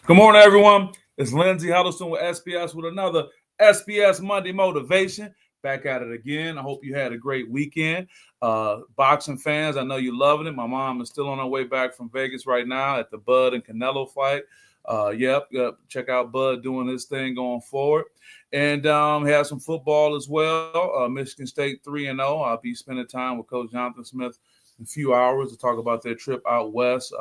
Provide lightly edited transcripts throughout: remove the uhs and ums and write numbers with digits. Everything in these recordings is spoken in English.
Good morning, everyone. It's Lindsey Huddleston with SPS with another SPS Monday Motivation. Back at it again. I hope you had a great weekend. Boxing fans, I know you're loving it. My mom is still on her way back from Vegas right now at the Bud and Canelo fight. Yep. Check out Bud doing his thing going forward. And have some football as well. Michigan State 3-0. I'll be spending time with Coach Jonathan Smith in a few hours to talk about their trip out west.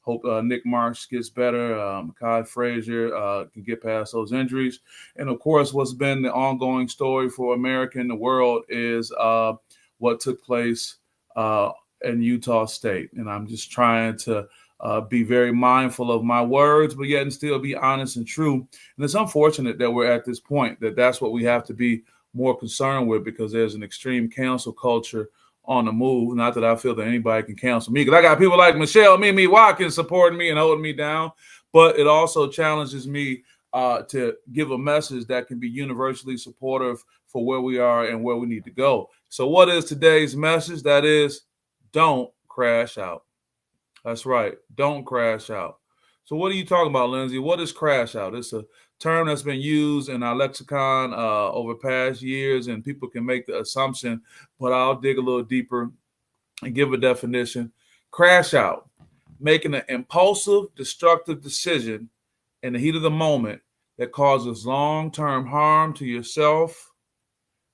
Hope Nick Marsh gets better. Kai Frazier can get past those injuries. And of course, what's been the ongoing story for America and the world is what took place in Utah State. And I'm just trying to be very mindful of my words, but yet and still be honest and true. And it's unfortunate that we're at this point, that's what we have to be more concerned with, because there's an extreme cancel culture on the move. Not that I feel that anybody can cancel me, because I got people like Michelle Mimi Watkins supporting me and holding me down. But it also challenges me to give a message that can be universally supportive for where we are and where we need to go. So what is today's message? That is, don't crash out. That's right. Don't crash out. So what are you talking about, Lindsey? What is crash out? It's a term that's been used in our lexicon over past years, and people can make the assumption, but I'll dig a little deeper and give a definition. Crash out, making an impulsive, destructive decision in the heat of the moment that causes long-term harm to yourself,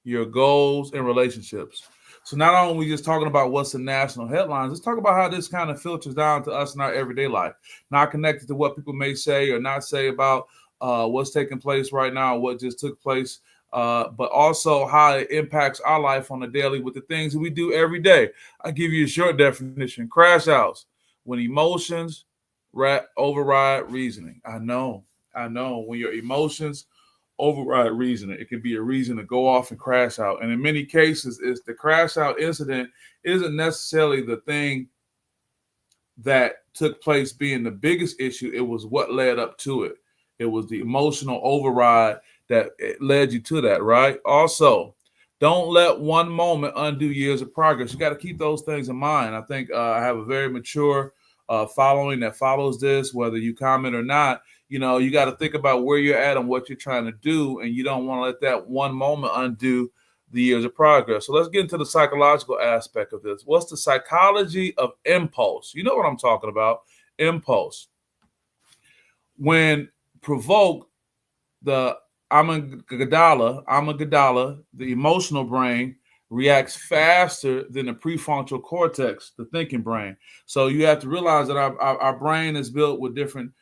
your goals, and relationships. So not only are we just talking about what's the national headlines, let's talk about how this kind of filters down to us in our everyday life, not connected to what people may say or not say about what's taking place right now, what just took place, but also how it impacts our life on a daily with the things that we do every day. I'll give you a short definition. Crash outs, when emotions override reasoning. I know, when your emotions override reasoning. It can be a reason to go off and crash out. And in many cases, it's the crash out incident isn't necessarily the thing that took place being the biggest issue. It was what led up to it. It was the emotional override that led you to that, right? Also, don't let one moment undo years of progress. You got to keep those things in mind. I think I have a very mature following that follows this, whether you comment or not. You got to think about where you're at and what you're trying to do, and you don't want to let that one moment undo the years of progress. So let's get into the psychological aspect of this. What's the psychology of impulse? You know what I'm talking about. Impulse. When provoked, the amygdala, the emotional brain, reacts faster than the prefrontal cortex, the thinking brain. So you have to realize that our brain is built with different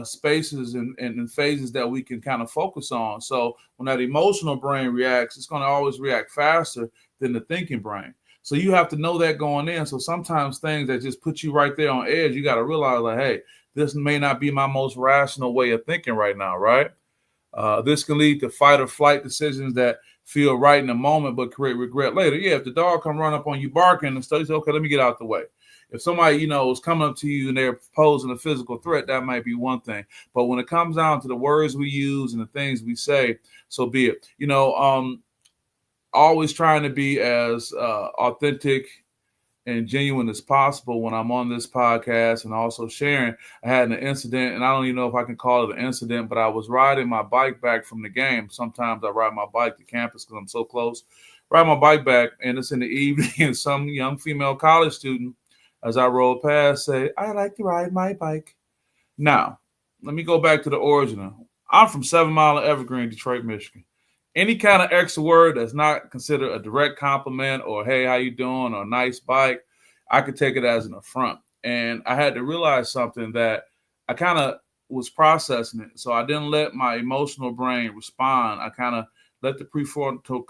spaces and phases that we can kind of focus on. So when that emotional brain reacts, it's going to always react faster than the thinking brain. So you have to know that going in. So sometimes things that just put you right there on edge, you got to realize, like, hey, this may not be my most rational way of thinking right now, right? This can lead to fight or flight decisions that feel right in the moment but create regret later. Yeah, if the dog come run up on you barking and stuff, you say, okay, let me get out the way. If somebody, is coming up to you and they're posing a physical threat, that might be one thing. But when it comes down to the words we use and the things we say, so be it. Always trying to be as authentic and genuine as possible when I'm on this podcast, and also sharing. I had an incident, and I don't even know if I can call it an incident, but I was riding my bike back from the game. Sometimes I ride my bike to campus because I'm so close. Ride my bike back, and it's in the evening, and some young female college student, as I roll past, say, I like to ride my bike. Now, let me go back to the origin. I'm from 7 Mile and Evergreen, Detroit, Michigan. Any kind of extra word that's not considered a direct compliment or, hey, how you doing, or nice bike, I could take it as an affront. And I had to realize something, that I kind of was processing it. So I didn't let my emotional brain respond. I kind of let the prefrontal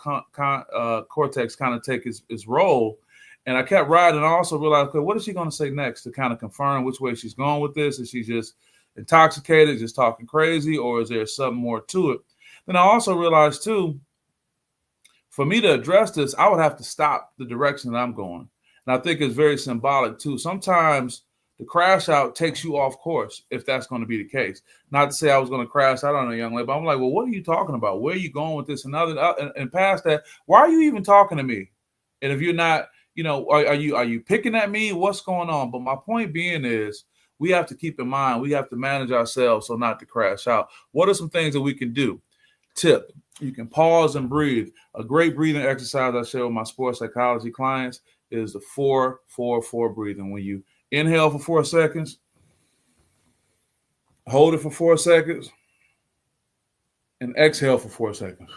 cortex kind of take its role. And I kept riding, and I also realized, okay, what is she going to say next to kind of confirm which way she's going with this? Is she just intoxicated, just talking crazy, or is there something more to it? Then I also realized, too, for me to address this, I would have to stop the direction that I'm going. And I think it's very symbolic, too. Sometimes the crash out takes you off course, if that's going to be the case. Not to say I was going to crash out on a young lady, but I'm like, well, what are you talking about? Where are you going with this? And past that, why are you even talking to me? And if you're not, are you picking at me? What's going on? But my point being is, we have to keep in mind, we have to manage ourselves so not to crash out. What are some things that we can do? Tip, you can pause and breathe. A great breathing exercise I share with my sports psychology clients is the 4-4-4 breathing. When you inhale for 4 seconds, hold it for 4 seconds, and exhale for 4 seconds.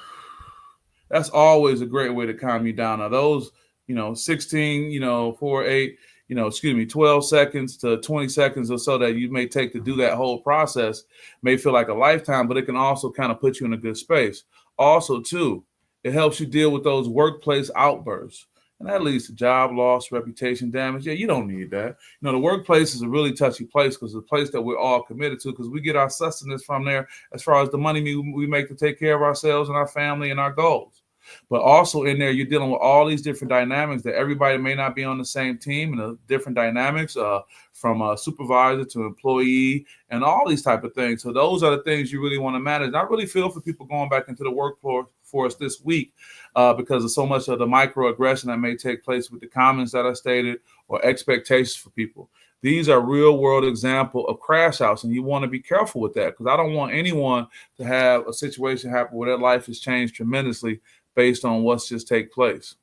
That's always a great way to calm you down. Now those, 16, 4, 8, 12 seconds to 20 seconds or so that you may take to do that whole process may feel like a lifetime, but it can also kind of put you in a good space. Also, too, it helps you deal with those workplace outbursts. And that leads to job loss, reputation damage. Yeah, you don't need that. The workplace is a really touchy place because it's a place that we're all committed to because we get our sustenance from there as far as the money we make to take care of ourselves and our family and our goals. But also in there, you're dealing with all these different dynamics that everybody may not be on the same team and the different dynamics from a supervisor to employee and all these type of things. So those are the things you really want to manage. And I really feel for people going back into the workforce this week because of so much of the microaggression that may take place with the comments that I stated or expectations for people. These are real world example of crash outs, and you want to be careful with that because I don't want anyone to have a situation happen where their life has changed tremendously based on what's just taking place.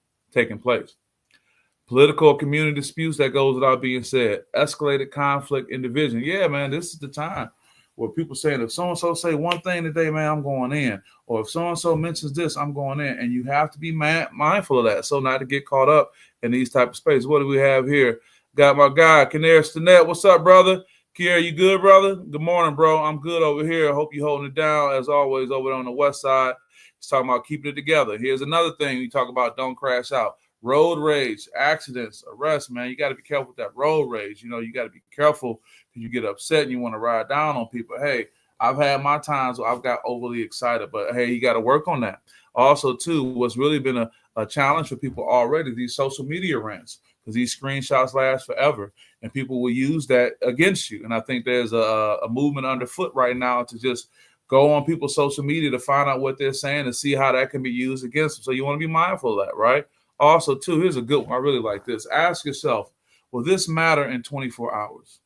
Political community disputes, that goes without being said. Escalated conflict and division. Yeah, man, this is the time where people saying if so-and-so say one thing today, man, I'm going in. Or if so-and-so mentions this, I'm going in. And you have to be mindful of that so not to get caught up in these type of spaces. What do we have here? Got my guy, Kinnear Stinnett. What's up, brother? Kier, you good, brother? Good morning, bro. I'm good over here. I hope you're holding it down, as always, over there on the west side. He's talking about keeping it together. Here's another thing we talk about, don't crash out. Road rage, accidents, arrests, man. You got to be careful with that road rage. You got to be careful because you get upset and you want to ride down on people. Hey, I've had my times where I've got overly excited, but hey, you got to work on that. Also, too, what's really been a challenge for people already, these social media rants, because these screenshots last forever and people will use that against you. And I think there's a movement underfoot right now to just go on people's social media to find out what they're saying and see how that can be used against them. So you want to be mindful of that, right? Also, too, here's a good one. I really like this. Ask yourself, will this matter in 24 hours,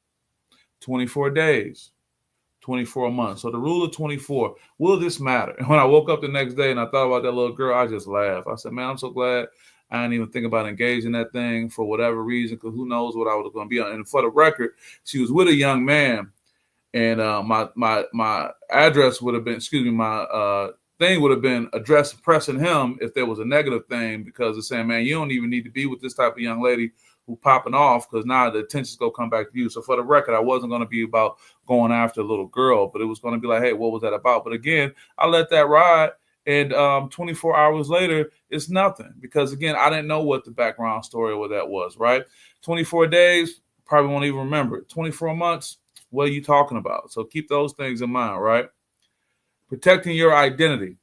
24 days, 24 months? So the rule of 24, will this matter? And when I woke up the next day and I thought about that little girl, I just laughed. I said, man, I'm so glad I didn't even think about engaging that thing for whatever reason, because who knows what I was going to be on. And for the record, she was with a young man, and my address would have been, my thing would have been addressed pressing him if there was a negative thing, because it's saying, man, you don't even need to be with this type of young lady who popping off, because now the attention's going to come back to you. So for the record, I wasn't going to be about going after a little girl, but it was going to be like, hey, what was that about? But again, I let that ride. And 24 hours later, it's nothing, because, again, I didn't know what the background story of what that was, right? 24 days, probably won't even remember it. 24 months, what are you talking about? So keep those things in mind, right? Protecting your identity.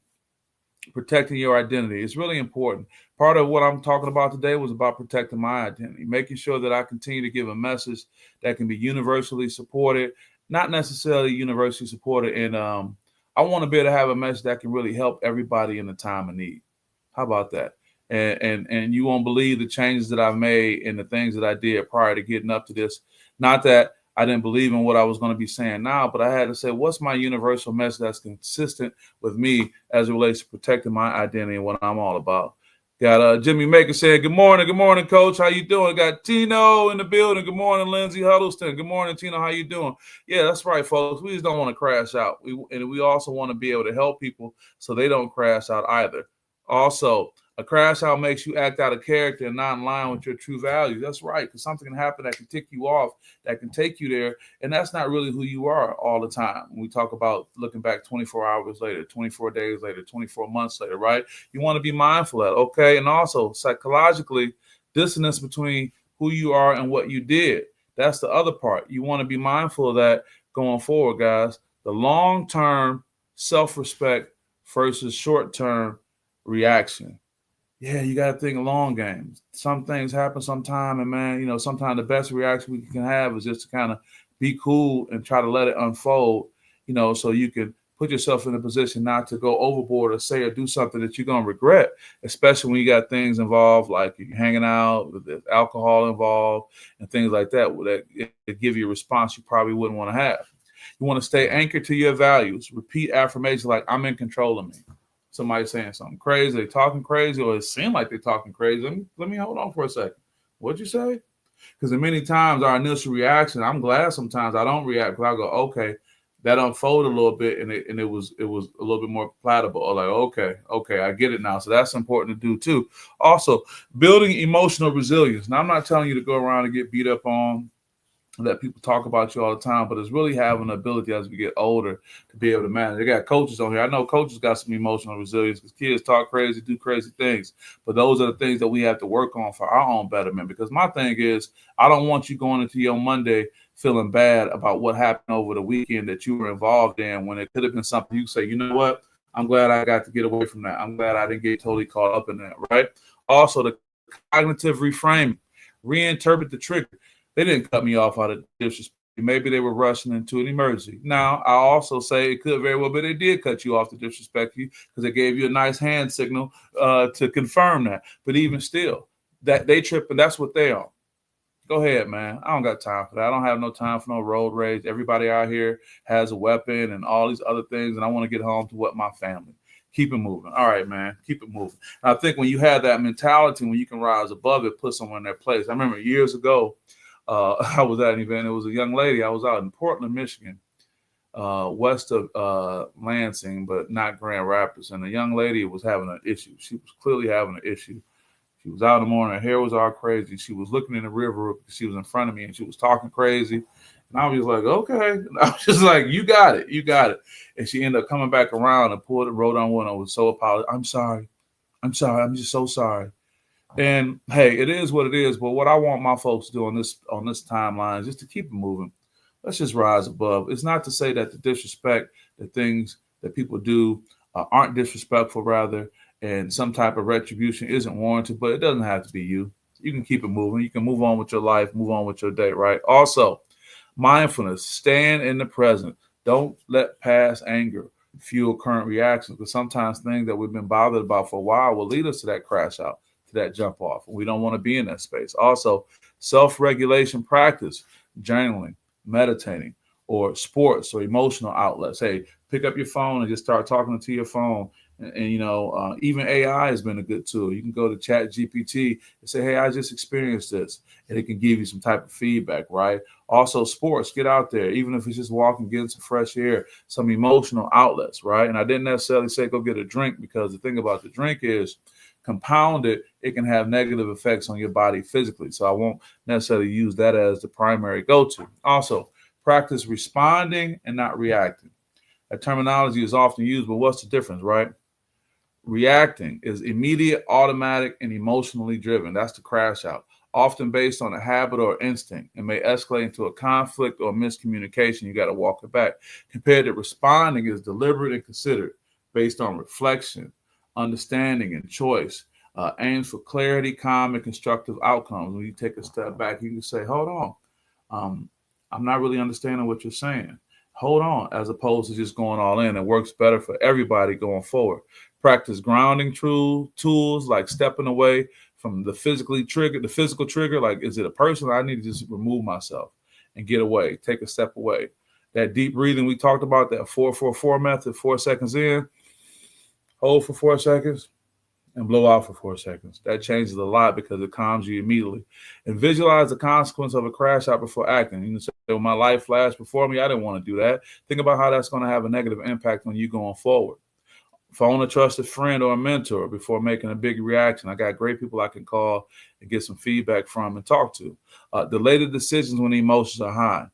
Protecting your identity is really important. Part of what I'm talking about today was about protecting my identity, making sure that I continue to give a message that can be universally supported, not necessarily universally supported. And I want to be able to have a message that can really help everybody in the time of need. How about that? And you won't believe the changes that I've made and the things that I did prior to getting up to this. Not that I didn't believe in what I was going to be saying now, but I had to say, what's my universal message that's consistent with me as it relates to protecting my identity and what I'm all about? Got Jimmy Maker saying, good morning, Coach. How you doing? Got Tino in the building. Good morning, Lindsay Huddleston. Good morning, Tino. How you doing? Yeah, that's right, folks. We just don't want to crash out. We also want to be able to help people so they don't crash out either. Also, a crash out makes you act out of character and not in line with your true values. That's right, because something can happen that can tick you off, that can take you there, and that's not really who you are all the time. When we talk about looking back 24 hours later, 24 days later, 24 months later, right? You want to be mindful of that, okay? And also, psychologically, dissonance between who you are and what you did. That's the other part. You want to be mindful of that going forward, guys. The long-term self-respect versus short-term reaction. Yeah, you got to think long games. Some things happen sometime, and man, sometimes the best reaction we can have is just to kind of be cool and try to let it unfold, so you can put yourself in a position not to go overboard or say or do something that you're going to regret, especially when you got things involved, like you're hanging out, there's alcohol involved and things like that, that give you a response you probably wouldn't want to have. You want to stay anchored to your values. Repeat affirmations like, I'm in control of me. Somebody saying something crazy, they talking crazy, or it seems like they're talking crazy. Let me hold on for a second. What'd you say? Because many times our initial reaction, I'm glad sometimes I don't react, because I go, okay, that unfolded a little bit, and it was a little bit more palatable. Or like, okay, I get it now. So that's important to do too. Also, building emotional resilience. Now, I'm not telling you to go around and get beat up on, let people talk about you all the time, but it's really having the ability as we get older to be able to manage. They got coaches on here. I know coaches got some emotional resilience because kids talk crazy, do crazy things. But those are the things that we have to work on for our own betterment. Because my thing is, I don't want you going into your Monday feeling bad about what happened over the weekend that you were involved in, when it could have been something you say, you know what? I'm glad I got to get away from that. I'm glad I didn't get totally caught up in that, right? Also, the cognitive reframing, reinterpret the trigger. They didn't cut me off out of disrespect. Maybe they were rushing into an emergency. Now, I also say it could very well be they did cut you off to disrespect you because they gave you a nice hand signal to confirm that. But even still, that they tripping, that's what they are. Go ahead, man. I don't got time for that. I don't have no time for no road rage. Everybody out here has a weapon and all these other things, and I want to get home to what my family. Keep it moving. All right, man. Keep it moving. And I think when you have that mentality, when you can rise above it, put someone in their place. I remember years ago, I was at an event. It was a young lady. I was out in Portland, Michigan, west of Lansing, but not Grand Rapids. And the young lady was having an issue. She was clearly having an issue. She was out in the morning. Her hair was all crazy. She was looking in the river because she was in front of me, and she was talking crazy. And I was like, okay. And I was just like, you got it. You got it. And she ended up coming back around and pulled the road on one. I was so apologetic. I'm sorry. I'm just so sorry. And hey, it is what it is. But what I want my folks to do on this timeline is just to keep it moving. Let's just rise above. It's not to say that the disrespect, the things that people do aren't disrespectful, rather, and some type of retribution isn't warranted. But it doesn't have to be you. You can keep it moving. You can move on with your life, move on with your day, right? Also, mindfulness. Stand in the present. Don't let past anger fuel current reactions, because sometimes things that we've been bothered about for a while will lead us to that crash out, to that jump off. We don't want to be in that space. Also, self-regulation practice, journaling, meditating, or sports or emotional outlets. Hey, pick up your phone and just start talking to your phone. And even AI has been a good tool. You can go to Chat GPT and say, hey, I just experienced this. And it can give you some type of feedback, right? Also, sports, get out there, even if it's just walking, getting some fresh air, some emotional outlets, right? And I didn't necessarily say go get a drink, because the thing about the drink is, compounded, it can have negative effects on your body physically. So I won't necessarily use that as the primary go-to. Also, practice responding and not reacting. That terminology is often used, but what's the difference, right? Reacting is immediate, automatic, and emotionally driven. That's the crash out, often based on a habit or instinct, and may escalate into a conflict or miscommunication. You got to walk it back. Compared to responding is deliberate and considered, based on reflection, understanding, and choice. Aims for clarity, calm, and constructive outcomes. When you take a step back, you can say, hold on, I'm not really understanding what you're saying. Hold on, as opposed to just going all in. It works better for everybody going forward. Practice grounding tools like stepping away from the physical trigger. Like, is it a person? I need to just remove myself and get away, take a step away. That deep breathing we talked about, that 4-4-4 method, 4 seconds in, hold for 4 seconds, and blow out for 4 seconds. That changes a lot because it calms you immediately. And visualize the consequence of a crash out before acting. You can say, when my life flashed before me, I didn't want to do that. Think about how that's going to have a negative impact on you going forward. Phone a trusted friend or a mentor before making a big reaction. I got great people I can call and get some feedback from and talk to. Delay the decisions when the emotions are high.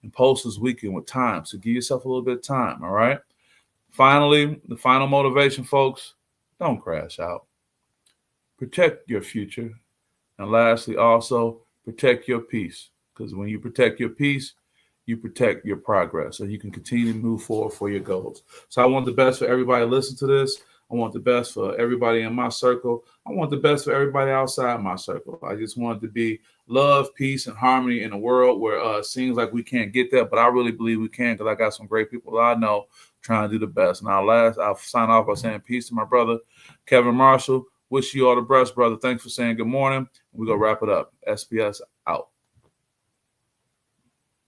Impulses weaken with time. So give yourself a little bit of time, all right? Finally, the final motivation, folks, don't crash out. Protect your future. And lastly, also, protect your peace. Because when you protect your peace, you protect your progress, so you can continue to move forward for your goals. So I want the best for everybody listen to this. I want the best for everybody in my circle. I want the best for everybody outside my circle. I just want it to be love, peace, and harmony in a world where it seems like we can't get that, but I really believe we can, because I got some great people that I know trying to do the best. And I'll sign off by saying peace to my brother, Kevin Marshall. Wish you all the best, brother. Thanks for saying good morning. We're going to wrap it up. SPS out.